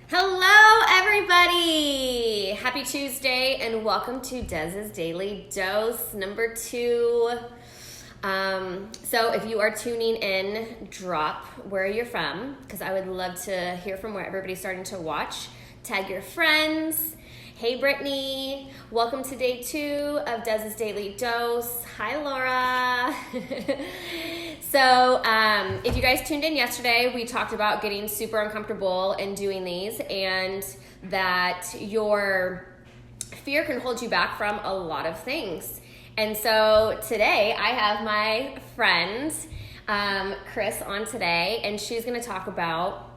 Hello, everybody! Happy Tuesday, and welcome to Dez's Daily Dose number 2. So if you are tuning in, drop where you're from, because I would love to hear from where everybody's starting to watch. Tag your friends. Hey, Brittany. Welcome to day 2 of Dez's Daily Dose. Hi, Laura. So if you guys tuned in yesterday, we talked about getting super uncomfortable and doing these, and that your fear can hold you back from a lot of things. And so today I have my friend Chris on today, and she's going to talk about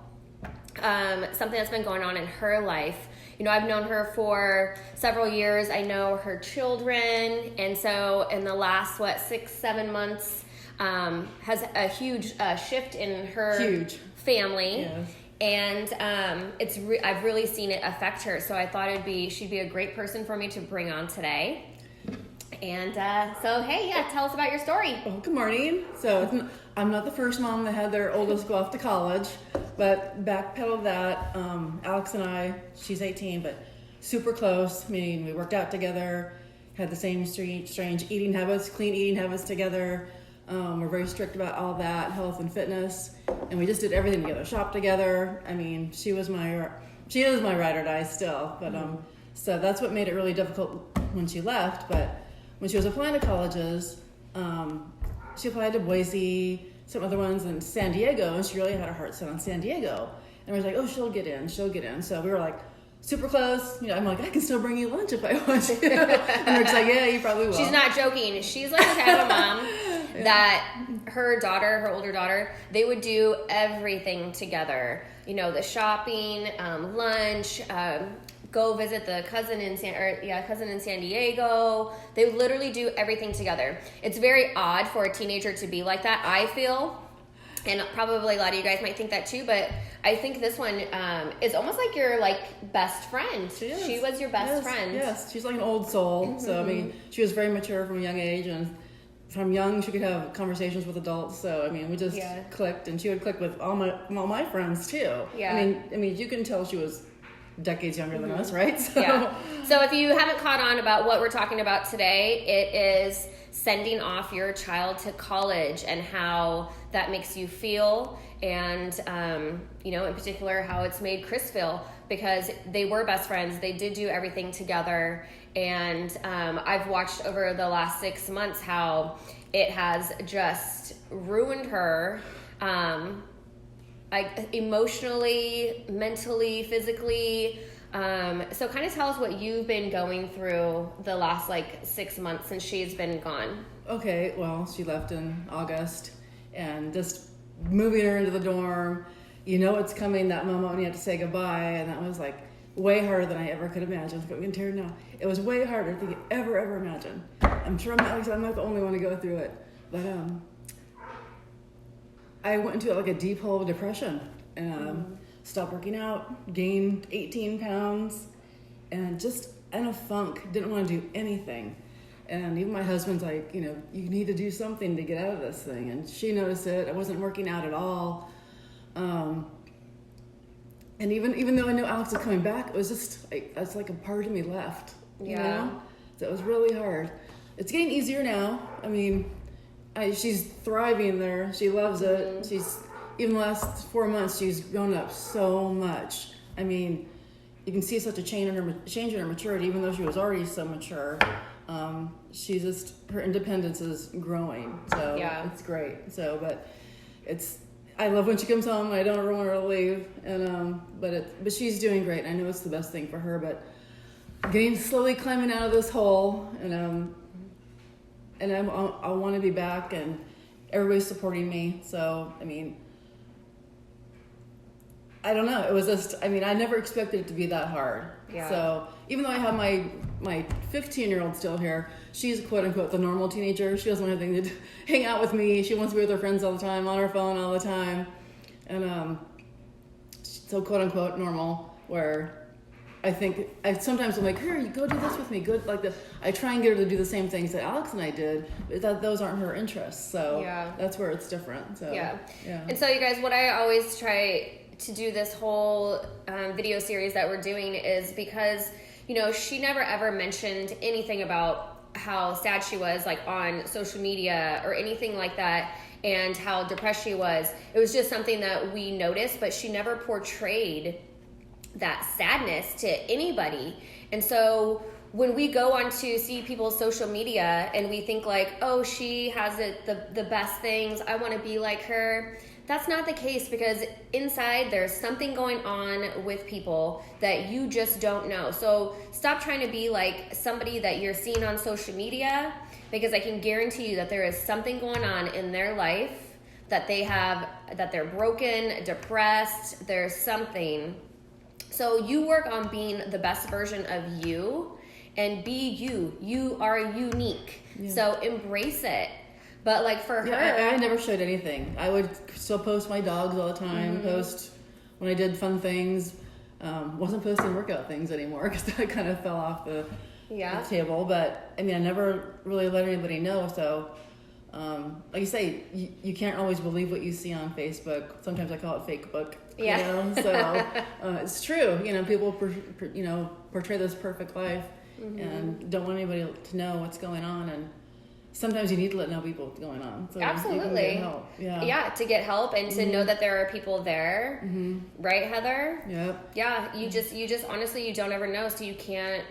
something that's been going on in her life. You know, I've known her for several years. I know her children, and so in the last 6-7 months has a huge shift in her family. Yes. And I've really seen it affect her. So I thought she'd be a great person for me to bring on today. And so, hey, tell us about your story. Oh, good morning. So I'm not the first mom that had their oldest go off to college, but backpedal that. Alex and I, she's 18, but super close. I mean, we worked out together, had the same strange eating habits, clean eating habits together. We're very strict about all that, health and fitness, and we just did everything together, shopped together. I mean, she is my ride or die still, but so that's what made it really difficult when she left. But when she was applying to colleges, she applied to Boise, some other ones in San Diego, and she really had her heart set on San Diego. And we were like, oh, she'll get in. So we were like super close. You know, I'm like, I can still bring you lunch if I want to. And Rick's like, yeah, you probably will. She's not joking. She's like the type of mom that her older daughter, they would do everything together. You know, the shopping, lunch, go visit the cousin in San Diego. They literally do everything together. It's very odd for a teenager to be like that, I feel. And probably a lot of you guys might think that too, but I think this one is almost like your best friend. She was your best friend. Yes, she's like an old soul. Mm-hmm. So I mean, she was very mature from a young age, and from young she could have conversations with adults. So I mean, we just clicked, and she would click with all my friends too. Yeah. I mean, you can tell she was decades younger than us, right? So. Yeah. So if you haven't caught on about what we're talking about today, it is sending off your child to college and how that makes you feel, and in particular how it's made Chris feel, because they were best friends. They did do everything together, and I've watched over the last 6 months how it has just ruined her. Emotionally, mentally, physically. So kind of tell us what you've been going through the last 6 months since she's been gone. Okay, well, she left in August, and just moving her into the dorm, it's coming that moment when you have to say goodbye, and that was way harder than I ever could imagine. I'm getting teary now. It was way harder than you could ever imagine. I'm sure I'm not the only one to go through it, but I went into a deep hole of depression, and stopped working out, gained 18 pounds, and just in a funk, didn't want to do anything. And even my husband's like, you need to do something to get out of this thing. And she noticed it. I wasn't working out at all. And even though I knew Alex was coming back, it was just it's like a part of me left. Yeah. So it was really hard. It's getting easier now. I mean, she's thriving there. She loves it. She's even the last 4 months, she's grown up so much. I mean, you can see such a change in her maturity, even though she was already so mature. Her independence is growing. So it's great. So, but I love when she comes home. I don't ever want her to leave. And but she's doing great. I know it's the best thing for her. But slowly climbing out of this hole, and I want to be back, and everybody's supporting me. So I mean, I don't know. It was just, I never expected it to be that hard. Yeah. So even though I have my 15-year-old still here, she's quote unquote the normal teenager. She doesn't want anything to hang out with me. She wants to be with her friends all the time, on her phone all the time. And so quote unquote normal, where I sometimes I'm like, here, you go do this with me. Good, like this. I try and get her to do the same things that Alex and I did, but those aren't her interests. So that's where it's different. So yeah. And so you guys, what I always try to do this whole video series that we're doing is because, you know, she never ever mentioned anything about how sad she was, like on social media or anything like that, and how depressed she was. It was just something that we noticed, but she never portrayed that sadness to anybody. And so when we go on to see people's social media and we think like, oh, she has it the best things, I want to be like her. That's not the case, because inside there's something going on with people that you just don't know. So stop trying to be like somebody that you're seeing on social media, because I can guarantee you that there is something going on in their life that they have, that they're broken, depressed, there's something. So you work on being the best version of you and be you. You are unique. Yeah. So embrace it. But like for her, I never showed anything. I would still post my dogs all the time. Post when I did fun things. Wasn't posting workout things anymore because that kind of fell off the table. But I mean, I never really let anybody know. So, like you say, you can't always believe what you see on Facebook. Sometimes I call it fake book. Yeah. You know? So it's true. You know, people portray this perfect life and don't want anybody to know what's going on. And sometimes you need to let know people what's going on. So absolutely. You can get help. Yeah, to get help and to know that there are people there. Right, Heather? Yep. Yeah, you just honestly, you don't ever know, so you can't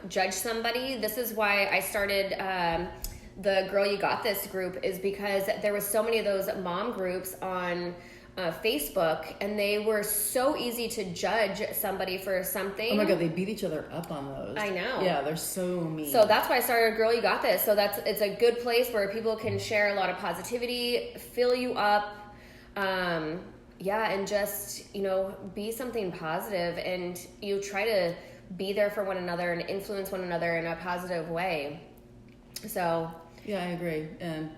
judge somebody. This is why I started the Girl You Got This group, is because there was so many of those mom groups on Facebook, and they were so easy to judge somebody for something. Oh my God, they beat each other up on those. I know. Yeah, they're so mean. So that's why I started Girl You Got This. So it's a good place where people can share a lot of positivity, fill you up, and just, you know, be something positive, and you try to be there for one another and influence one another in a positive way. So yeah, I agree. And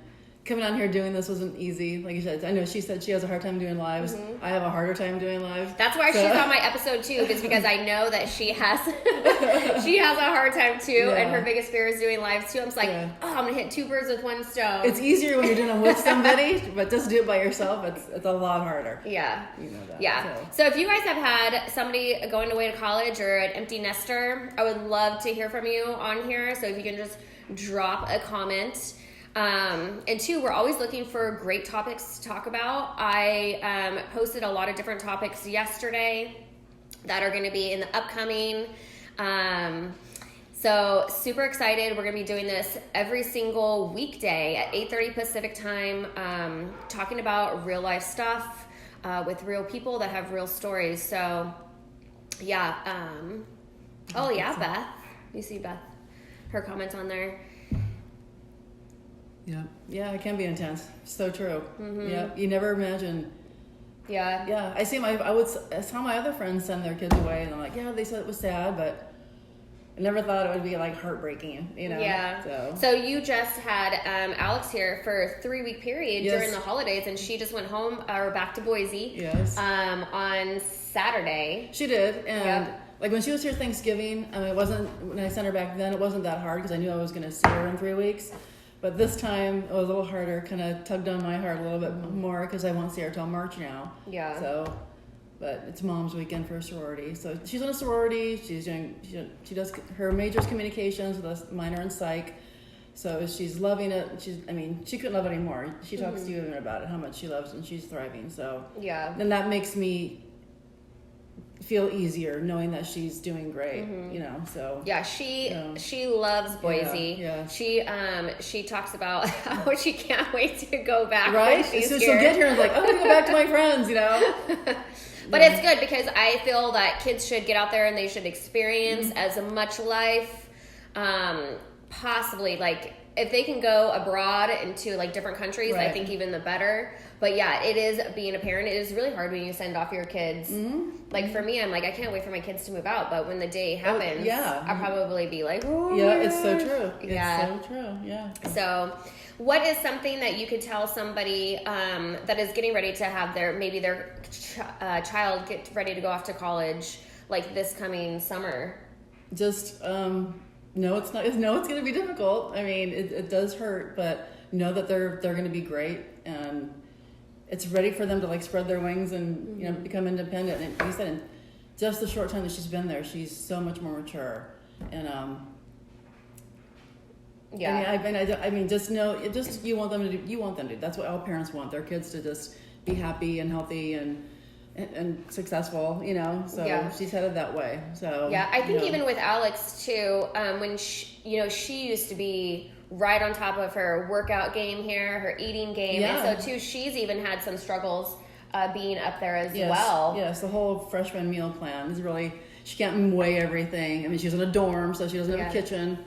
coming on here doing this wasn't easy. Like you said, I know she said she has a hard time doing lives. I have a harder time doing lives. That's why she's on my episode too, is because I know that she has a hard time too, and her biggest fear is doing lives too. I'm just like, I'm gonna hit two birds with one stone. It's easier when you're doing them with somebody, but just do it by yourself. It's a lot harder. Yeah. You know that. Yeah. So if you guys have had somebody going away to college or an empty nester, I would love to hear from you on here. So if you can just drop a comment. And two, we're always looking for great topics to talk about. I posted a lot of different topics yesterday that are going to be in the upcoming. So super excited. We're going to be doing this every single weekday at 8:30 Pacific time, talking about real life stuff with real people that have real stories. So yeah. Beth. You see Beth, her comments on there. Yeah, it can be intense. So true. Yeah, you never imagine. Yeah. I saw my other friends send their kids away, and I'm like, yeah, they said it was sad, but I never thought it would be like heartbreaking, you know. Yeah. So you just had Alex here for a 3-week period during the holidays, and she just went home or back to Boise. Yes. On Saturday. She did, and like when she was here Thanksgiving, I mean, it wasn't, when I sent her back then, it wasn't that hard because I knew I was going to see her in 3 weeks. But this time it was a little harder, kind of tugged on my heart a little bit more because I won't see her till March now. Yeah. So, but it's Mom's weekend for a sorority. So she's in a sorority. She does her major's communications with a minor in psych. So she's loving it. She couldn't love it anymore. She talks to you even about it, how much she loves it, and she's thriving. So then that makes me feel easier knowing that she's doing great, you know. So she loves Boise. Yeah. She talks about how she can't wait to go back. Right. So she'll get here and like, I'm gonna go back to my friends, you know. But it's good because I feel that kids should get out there and they should experience as much life, possibly. Like if they can go abroad into like different countries, I think even the better. But yeah, it is, being a parent, it is really hard when you send off your kids. Like for me, I'm like, I can't wait for my kids to move out. But when the day happens, I'll probably be like, oh yeah, it's so true. It's so true. Yeah. So what is something that you could tell somebody that is getting ready to have their child get ready to go off to college, like this coming summer? Just no, it's not. No, it's going to be difficult. I mean, it does hurt, but know that they're going to be great, and it's ready for them to like spread their wings and you know become independent. And like you said, in just the short time that she's been there, she's so much more mature. And Yeah. I mean, just know, just you want them to do. You want them to. That's what all parents want. Their kids to just be happy and healthy and successful. You know. So Yeah. she's headed that way. So Yeah, I think you know. even with Alex too, when she used to be right on top of her workout game here, her eating game, Yeah. and so too she's even had some struggles being up there as Yes, well. Yes, the whole freshman meal plan is really, she can't weigh everything. I mean, she's in a dorm, so she doesn't have a Yeah. kitchen.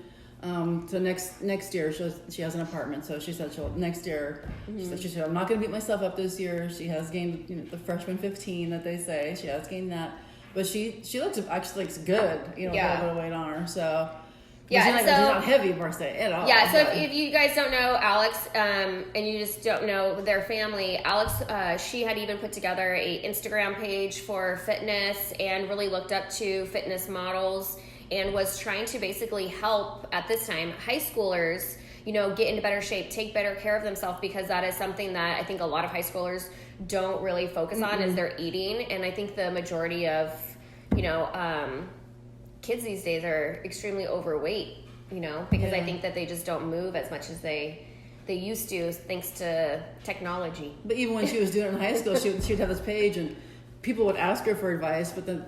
So next year she has an apartment. So she said next year. She said I'm not going to beat myself up this year. She has gained the freshman 15 that they say she has gained that, but she actually looks good. You know, Yeah. a little bit of weight on her. So Yeah, she's and not, so- she's not heavy per se at all. Yeah, so but- if you guys don't know Alex, and you just don't know their family, Alex, she had even put together a Instagram page for fitness and really looked up to fitness models and was trying to basically help, at this time, high schoolers, get into better shape, take better care of themselves, because that is something that I think a lot of high schoolers don't really focus on is their eating. And I think the majority of, kids these days are extremely overweight, because I Yeah. think that they just don't move as much as they used to, thanks to technology. But even when she was doing it in high school, she'd have this page, and people would ask her for advice. But then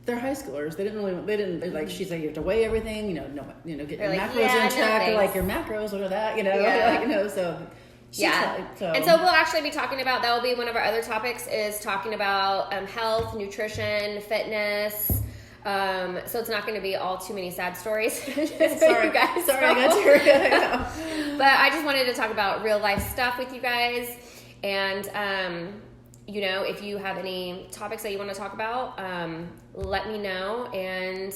they're high schoolers; they're like, she's like, you have to weigh everything, get They're your like, macros yeah, in no check. They're like, thanks. your macros, what are that? Yeah. So she Yeah. tried, And so we'll actually be talking about, that will be one of our other topics, is talking about health, nutrition, fitness. So it's not going to be all too many sad stories. Just so you guys sorry, I know. got you. But I just wanted to talk about real life stuff with you guys. And, if you have any topics that you want to talk about, let me know. And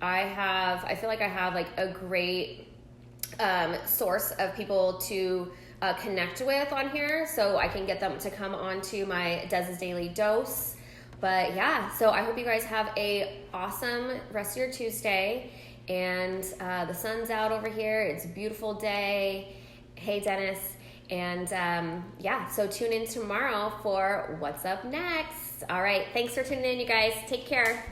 I feel like I have like a great source of people to connect with on here, so I can get them to come on to my Dez's Daily Dose. But yeah, so I hope you guys have a awesome rest of your Tuesday. And the sun's out over here. It's a beautiful day. Hey, Dennis. And so tune in tomorrow for What's Up Next. All right, thanks for tuning in, you guys. Take care.